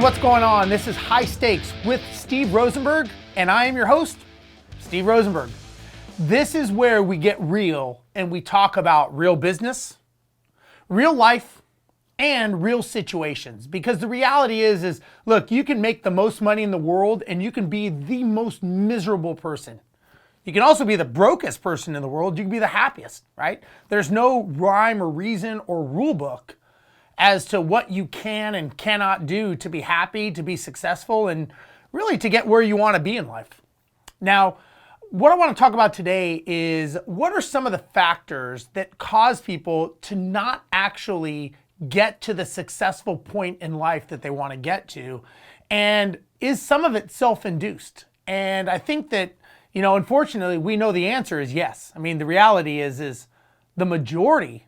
what's going on? This is High Stakes with Steve Rozenberg, and I am your host, Steve Rozenberg. This is where we get real and we talk about real business, real life, and real situations. Because the reality is look, you can make the most money in the world and you can be the most miserable person. You can also be the brokest person in the world. You can be the happiest, right? There's no rhyme or reason or rule book as to what you can and cannot do to be happy, to be successful, and really to get where you want to be in life. Now, what I want to talk about today is what are some of the factors that cause people to not actually get to the successful point in life that they want to get to, and is some of it self-induced? And I think that, unfortunately, we know the answer is yes. I mean, the reality is the majority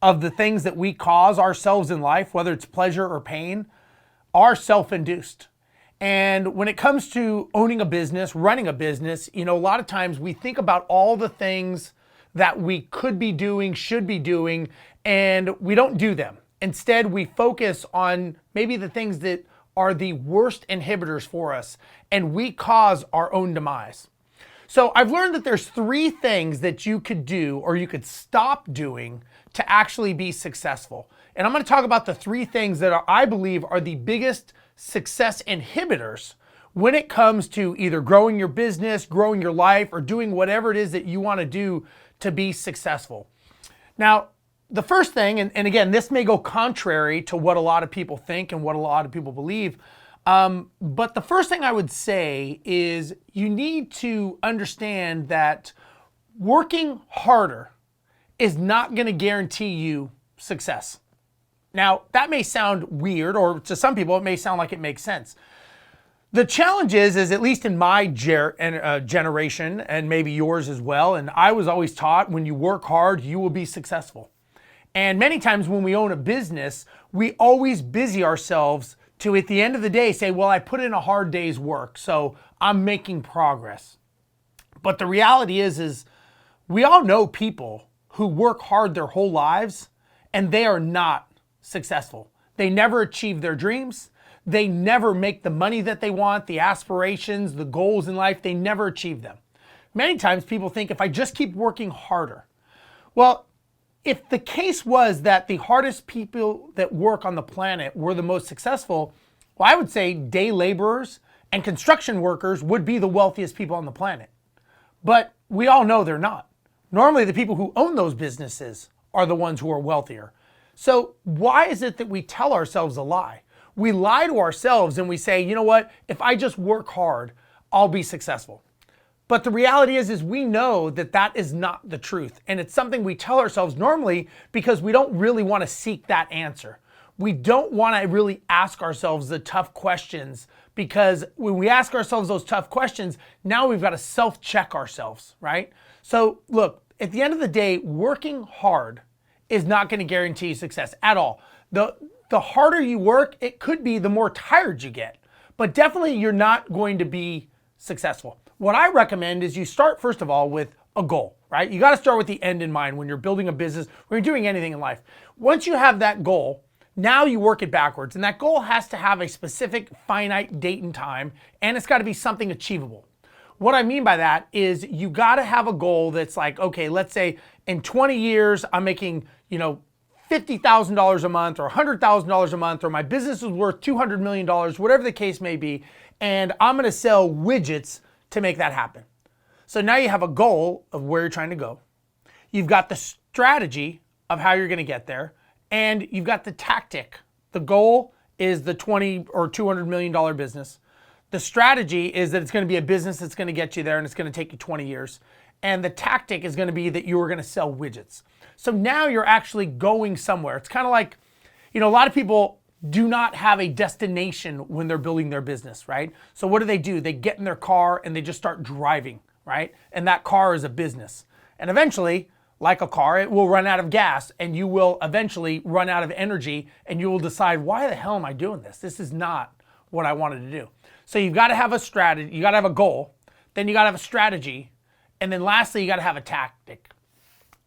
of the things that we cause ourselves in life, whether it's pleasure or pain, are self-induced. And when it comes to owning a business, running a business, a lot of times we think about all the things that we could be doing, should be doing, and we don't do them. Instead, we focus on maybe the things that are the worst inhibitors for us, and we cause our own demise. So I've learned that there's 3 things that you could do or you could stop doing to actually be successful. And I'm going to talk about the 3 things that I believe are the biggest success inhibitors when it comes to either growing your business, growing your life, or doing whatever it is that you want to do to be successful. Now, the first thing, and again, this may go contrary to what a lot of people think and what a lot of people believe, but the first thing I would say is you need to understand that working harder is not going to guarantee you success. Now, that may sound weird, or to some people, it may sound like it makes sense. The challenge is at least in my generation, and maybe yours as well, and I was always taught when you work hard, you will be successful. And many times when we own a business, we always busy ourselves to, at the end of the day, say, well, I put in a hard day's work, so I'm making progress. But the reality is we all know people who work hard their whole lives and they are not successful. They never achieve their dreams. They never make the money that they want, the aspirations, the goals in life, they never achieve them. Many times people think if I just keep working harder. Well, if the case was that the hardest people that work on the planet were the most successful, well, I would say day laborers and construction workers would be the wealthiest people on the planet. But we all know they're not. Normally, the people who own those businesses are the ones who are wealthier. So why is it that we tell ourselves a lie? We lie to ourselves and we say, you know what, if I just work hard, I'll be successful. But the reality is we know that that is not the truth. And it's something we tell ourselves normally because we don't really want to seek that answer. We don't want to really ask ourselves the tough questions, because when we ask ourselves those tough questions, now we've got to self-check ourselves, right? So look, at the end of the day, working hard is not going to guarantee success at all. The harder you work, it could be the more tired you get, but definitely you're not going to be successful. What I recommend is you start, first of all, with a goal, right? You got to start with the end in mind when you're building a business, when you're doing anything in life. Once you have that goal, now you work it backwards, and that goal has to have a specific finite date and time, and it's got to be something achievable. What I mean by that is you got to have a goal that's like, okay, let's say in 20 years, I'm making, $50,000 a month or $100,000 a month, or my business is worth $200 million, whatever the case may be, and I'm going to sell widgets to make that happen. So now you have a goal of where you're trying to go. You've got the strategy of how you're going to get there, and you've got the tactic. The goal is the $20 or $200 million business. The strategy is that it's going to be a business that's going to get you there and it's going to take you 20 years. And the tactic is going to be that you are going to sell widgets. So now you're actually going somewhere. It's kind of like, a lot of people do not have a destination when they're building their business, right? So what do? They get in their car and they just start driving, right? And that car is a business. And eventually, like a car, it will run out of gas and you will eventually run out of energy and you will decide, why the hell am I doing this? This is not what I wanted to do. So you've got to have a strategy, you got to have a goal, then you got to have a strategy, and then lastly, you got to have a tactic.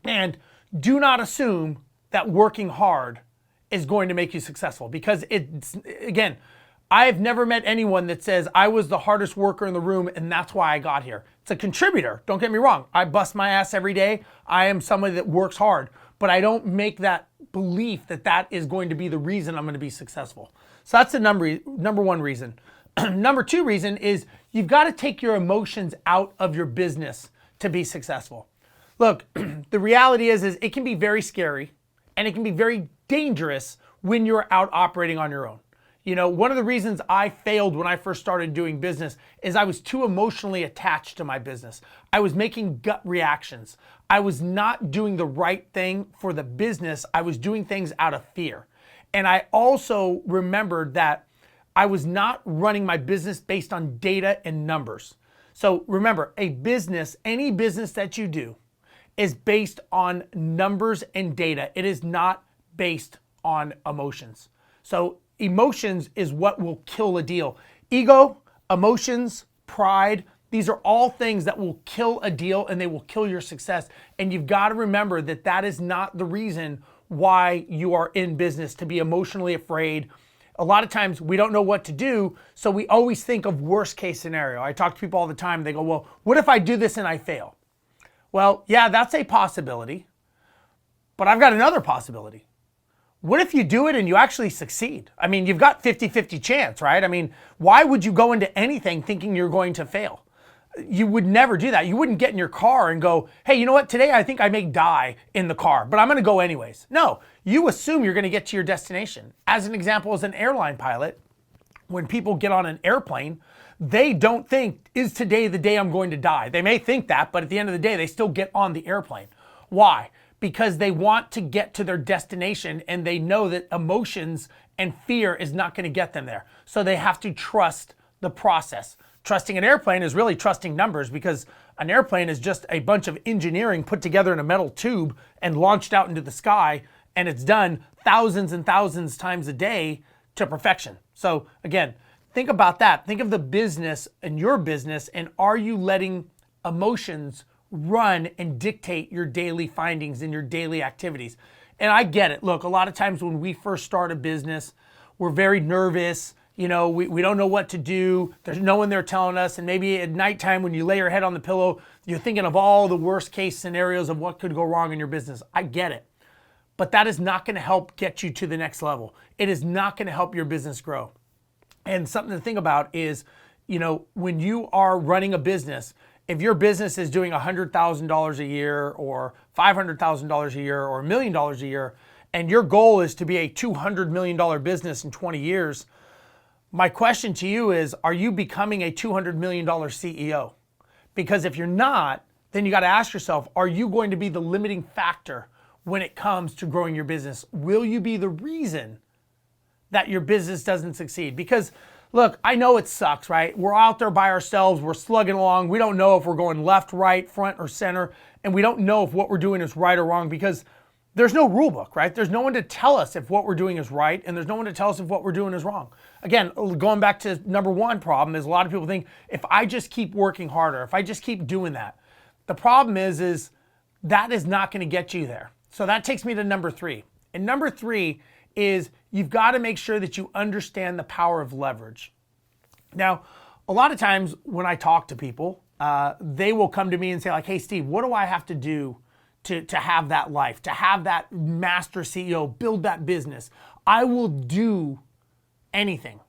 And do not assume that working hard is going to make you successful, because it's, again, I've never met anyone that says I was the hardest worker in the room and that's why I got here. It's a contributor, don't get me wrong. I bust my ass every day. I am somebody that works hard, but I don't make that belief that that is going to be the reason I'm going to be successful. So that's the number one reason. Number two reason is you've got to take your emotions out of your business to be successful. Look, the reality is it can be very scary and it can be very dangerous when you're out operating on your own. You know, one of the reasons I failed when I first started doing business is I was too emotionally attached to my business. I was making gut reactions. I was not doing the right thing for the business. I was doing things out of fear. And I also remembered that I was not running my business based on data and numbers. So remember, a business, any business that you do, is based on numbers and data. It is not based on emotions. So emotions is what will kill a deal. Ego, emotions, pride, these are all things that will kill a deal and they will kill your success. And you've got to remember that that is not the reason why you are in business, to be emotionally afraid. A lot of times we don't know what to do, so we always think of worst case scenario. I talk to people all the time, they go, well, what if I do this and I fail? Well, yeah, that's a possibility, but I've got another possibility. What if you do it and you actually succeed? I mean, you've got 50-50 chance, right? I mean, why would you go into anything thinking you're going to fail? You would never do that. You wouldn't get in your car and go, hey, you know what? Today I think I may die in the car, but I'm going to go anyways. No, you assume you're going to get to your destination. As an example, as an airline pilot, when people get on an airplane, they don't think, is today the day I'm going to die? They may think that, but at the end of the day, they still get on the airplane. Why? Because they want to get to their destination and they know that emotions and fear is not going to get them there. So they have to trust the process. Trusting an airplane is really trusting numbers, because an airplane is just a bunch of engineering put together in a metal tube and launched out into the sky, and it's done thousands and thousands times a day to perfection. So again, think about that. Think of the business and your business, and are you letting emotions run and dictate your daily findings and your daily activities? And I get it. Look, a lot of times when we first start a business, we're very nervous. You know, we don't know what to do. There's no one there telling us. And maybe at nighttime when you lay your head on the pillow, you're thinking of all the worst case scenarios of what could go wrong in your business. I get it. But that is not going to help get you to the next level. It is not going to help your business grow. And something to think about is, you know, when you are running a business, if your business is doing $100,000 a year or $500,000 a year or $1 million a year, and your goal is to be a $200 million business in 20 years, my question to you is, are you becoming a $200 million CEO? Because if you're not, then you got to ask yourself, are you going to be the limiting factor when it comes to growing your business? Will you be the reason that your business doesn't succeed? Because look, I know it sucks, right? We're out there by ourselves, we're slugging along. We don't know if we're going left, right, front, or center. And we don't know if what we're doing is right or wrong, because there's no rule book, right? There's no one to tell us if what we're doing is right, and there's no one to tell us if what we're doing is wrong. Again, going back to number one problem is a lot of people think, if I just keep working harder, if I just keep doing that. The problem is that is not going to get you there. So that takes me to number three. And number three is you've got to make sure that you understand the power of leverage. Now, a lot of times when I talk to people, they will come to me and say like, hey, Steve, what do I have to do to have that life, to have that master CEO, build that business? I will do anything.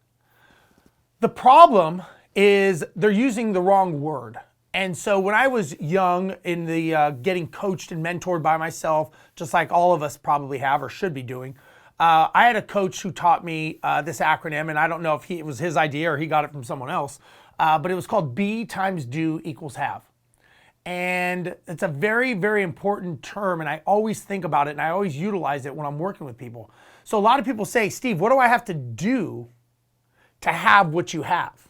The problem is they're using the wrong word. And so when I was young in the getting coached and mentored by myself, just like all of us probably have or should be doing, I had a coach who taught me this acronym, and I don't know if it was his idea or he got it from someone else, but it was called B times do equals have. And it's a very, very important term, and I always think about it and I always utilize it when I'm working with people. So a lot of people say, Steve, what do I have to do to have what you have?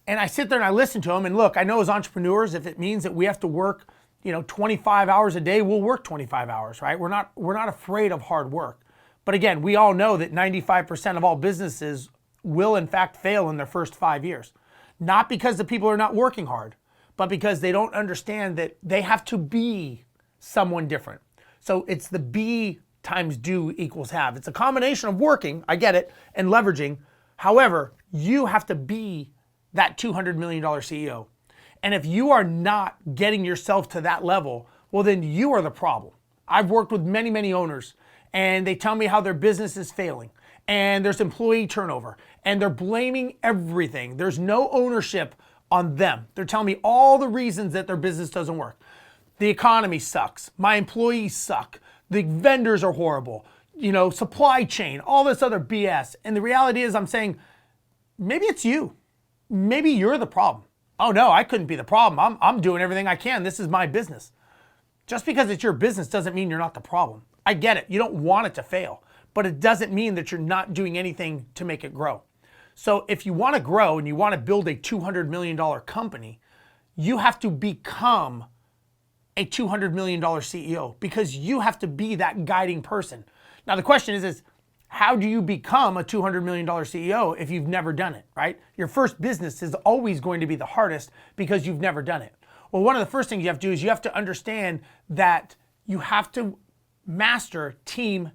And I sit there and I listen to them, and look, I know as entrepreneurs, if it means that we have to work, 25 hours a day, we'll work 25 hours, right? We're not afraid of hard work. But again, we all know that 95% of all businesses will in fact fail in their first 5 years. Not because the people are not working hard, but because they don't understand that they have to be someone different. So it's the B times do equals have. It's a combination of working, I get it, and leveraging, However, you have to be that $200 million CEO. And if you are not getting yourself to that level, well, then you are the problem. I've worked with many, many owners, and they tell me how their business is failing, and there's employee turnover, and they're blaming everything. There's no ownership on them. They're telling me all the reasons that their business doesn't work. The economy sucks. My employees suck. The vendors are horrible. Supply chain, all this other BS. And the reality is, I'm saying, maybe it's you. Maybe you're the problem. Oh no, I couldn't be the problem. I'm doing everything I can. This is my business. Just because it's your business doesn't mean you're not the problem. I get it. You don't want it to fail, but it doesn't mean that you're not doing anything to make it grow. So if you want to grow and you want to build a $200 million company, you have to become a $200 million CEO because you have to be that guiding person. Now the question is how do you become a $200 million CEO if you've never done it, right? Your first business is always going to be the hardest because you've never done it. Well, one of the first things you have to do is you have to understand that you have to master team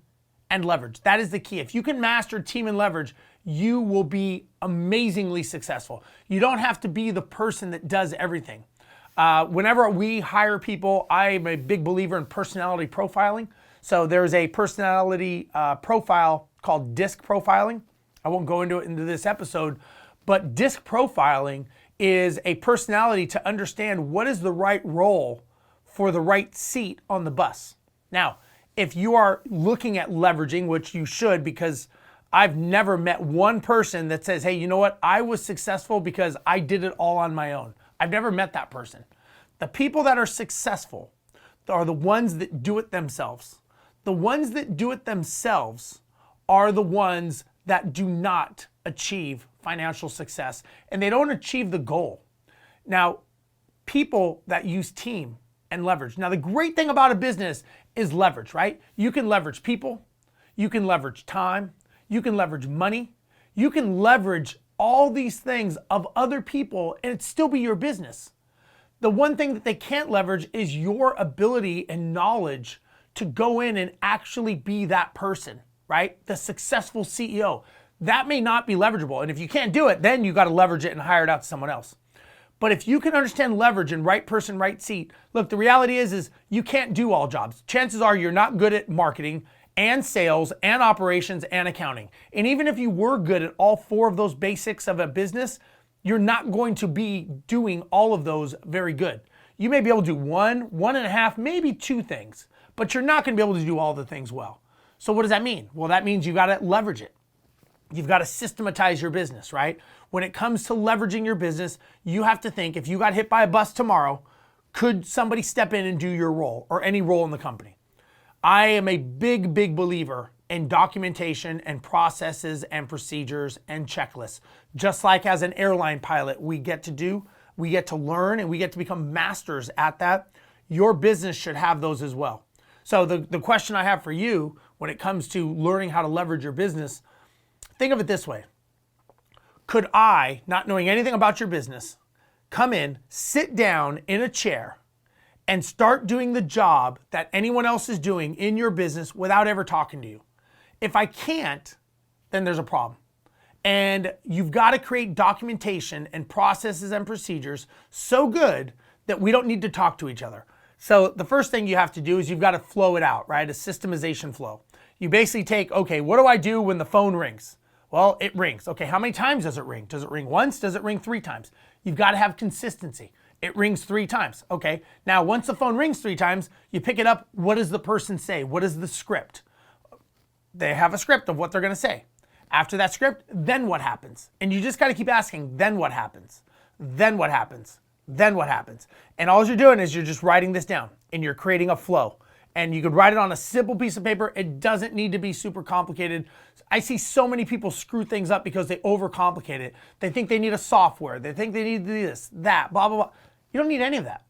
and leverage. That is the key. If you can master team and leverage, you will be amazingly successful. You don't have to be the person that does everything. Whenever we hire people, I'm a big believer in personality profiling. So there's a personality profile called DISC profiling. I won't go into this episode, but DISC profiling is a personality to understand what is the right role for the right seat on the bus. Now, if you are looking at leveraging, which you should, because I've never met one person that says, hey, you know what? I was successful because I did it all on my own. I've never met that person. The people that are successful are the ones that do it themselves. The ones that do it themselves are the ones that do not achieve financial success, and they don't achieve the goal. Now, people that use team and leverage. Now, the great thing about a business is leverage, right? You can leverage people, you can leverage time, you can leverage money, you can leverage all these things of other people, and it still be your business. The one thing that they can't leverage is your ability and knowledge to go in and actually be that person, right? The successful CEO. That may not be leverageable. And if you can't do it, then you got to leverage it and hire it out to someone else. But if you can understand leverage and right person, right seat, look, the reality is you can't do all jobs. Chances are you're not good at marketing and sales and operations and accounting. And even if you were good at all four of those basics of a business, you're not going to be doing all of those very good. You may be able to do one and a half, maybe two things, but you're not going to be able to do all the things well. So what does that mean? Well, that means you got to leverage it. You've got to systematize your business, right? When it comes to leveraging your business, you have to think, if you got hit by a bus tomorrow, could somebody step in and do your role or any role in the company? I am a big, big believer in documentation and processes and procedures and checklists. Just like as an airline pilot, we get to learn and we get to become masters at that. Your business should have those as well. So the question I have for you when it comes to learning how to leverage your business, think of it this way. Could I, not knowing anything about your business, come in, sit down in a chair, and start doing the job that anyone else is doing in your business without ever talking to you? If I can't, then there's a problem. And you've got to create documentation and processes and procedures so good that we don't need to talk to each other. So the first thing you have to do is you've got to flow it out, right? A systemization flow. You basically take, okay, what do I do when the phone rings? Well, it rings. Okay, how many times does it ring? Does it ring once? Does it ring 3 times? You've got to have consistency. It rings 3 times. Okay, now once the phone rings 3 times, you pick it up. What does the person say? What is the script? They have a script of what they're going to say. After that script, then what happens? And you just got to keep asking, then what happens? Then what happens? Then what happens? And all you're doing is you're just writing this down and you're creating a flow. And you could write it on a simple piece of paper. It doesn't need to be super complicated. I see so many people screw things up because they overcomplicate it. They think they need a software. They think they need this, that, blah, blah, blah. You don't need any of that.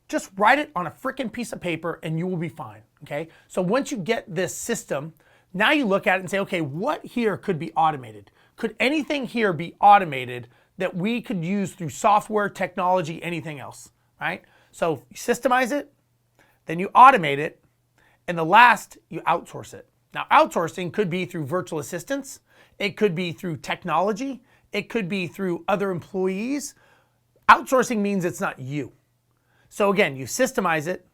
Just write it on a freaking piece of paper and you will be fine, okay? So once you get this system, now you look at it and say, okay, what here could be automated? Could anything here be automated that we could use through software, technology, anything else, right? So you systemize it, then you automate it, and the last, you outsource it. Now, outsourcing could be through virtual assistants. It could be through technology. It could be through other employees. Outsourcing means it's not you. So again, you systemize it,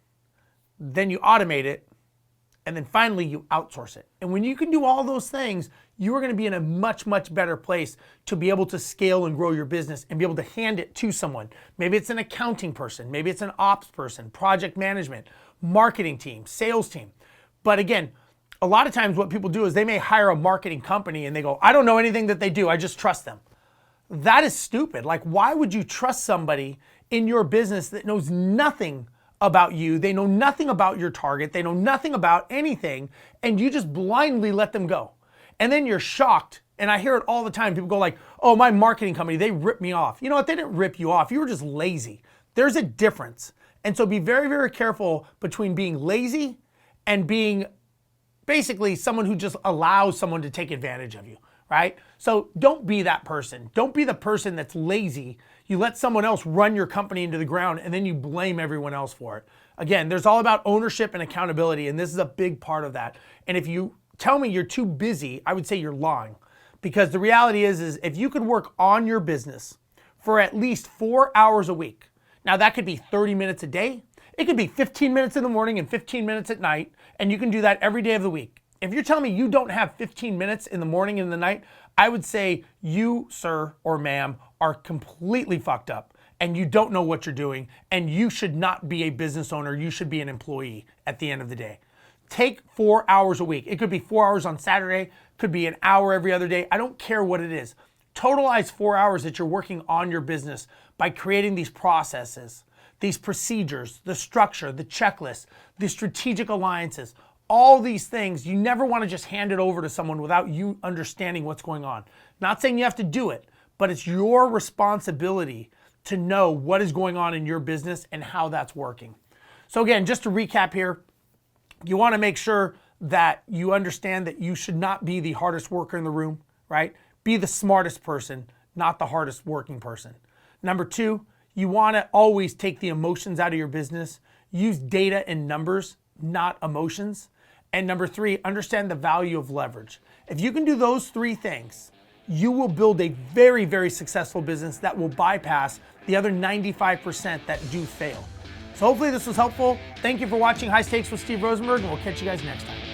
then you automate it, and then finally you outsource it. And when you can do all those things, you are going to be in a much, much better place to be able to scale and grow your business and be able to hand it to someone. Maybe it's an accounting person, maybe it's an ops person, project management, marketing team, sales team. But again, a lot of times what people do is they may hire a marketing company and they go, I don't know anything that they do, I just trust them. That is stupid. Like, why would you trust somebody in your business that knows nothing about you? They know nothing about your target. They know nothing about anything, and you just blindly let them go. And then you're shocked. And I hear it all the time. People go like, oh, my marketing company, they ripped me off. You know what? They didn't rip you off. You were just lazy. There's a difference. And so be very, very careful between being lazy and being basically someone who just allows someone to take advantage of you, right? So don't be that person. Don't be the person that's lazy. You let someone else run your company into the ground and then you blame everyone else for it. Again, there's all about ownership and accountability, and this is a big part of that. And if you tell me you're too busy, I would say you're lying. Because the reality is if you could work on your business for at least 4 hours a week, now that could be 30 minutes a day, it could be 15 minutes in the morning and 15 minutes at night, and you can do that every day of the week. If you're telling me you don't have 15 minutes in the morning and the night, I would say you, sir or ma'am, are completely fucked up and you don't know what you're doing, and you should not be a business owner. You should be an employee at the end of the day. Take 4 hours a week. It could be 4 hours on Saturday, could be an hour every other day. I don't care what it is. Totalize 4 hours that you're working on your business by creating these processes, these procedures, the structure, the checklist, the strategic alliances, all these things. You never want to just hand it over to someone without you understanding what's going on. Not saying you have to do it, but it's your responsibility to know what is going on in your business and how that's working. So again, just to recap here, you want to make sure that you understand that you should not be the hardest worker in the room, right? Be the smartest person, not the hardest working person. Number two, you want to always take the emotions out of your business. Use data and numbers, not emotions. And number three, understand the value of leverage. If you can do those three things, you will build a very, very successful business that will bypass the other 95% that do fail. So hopefully this was helpful. Thank you for watching High Stakes with Steve Rozenberg, and we'll catch you guys next time.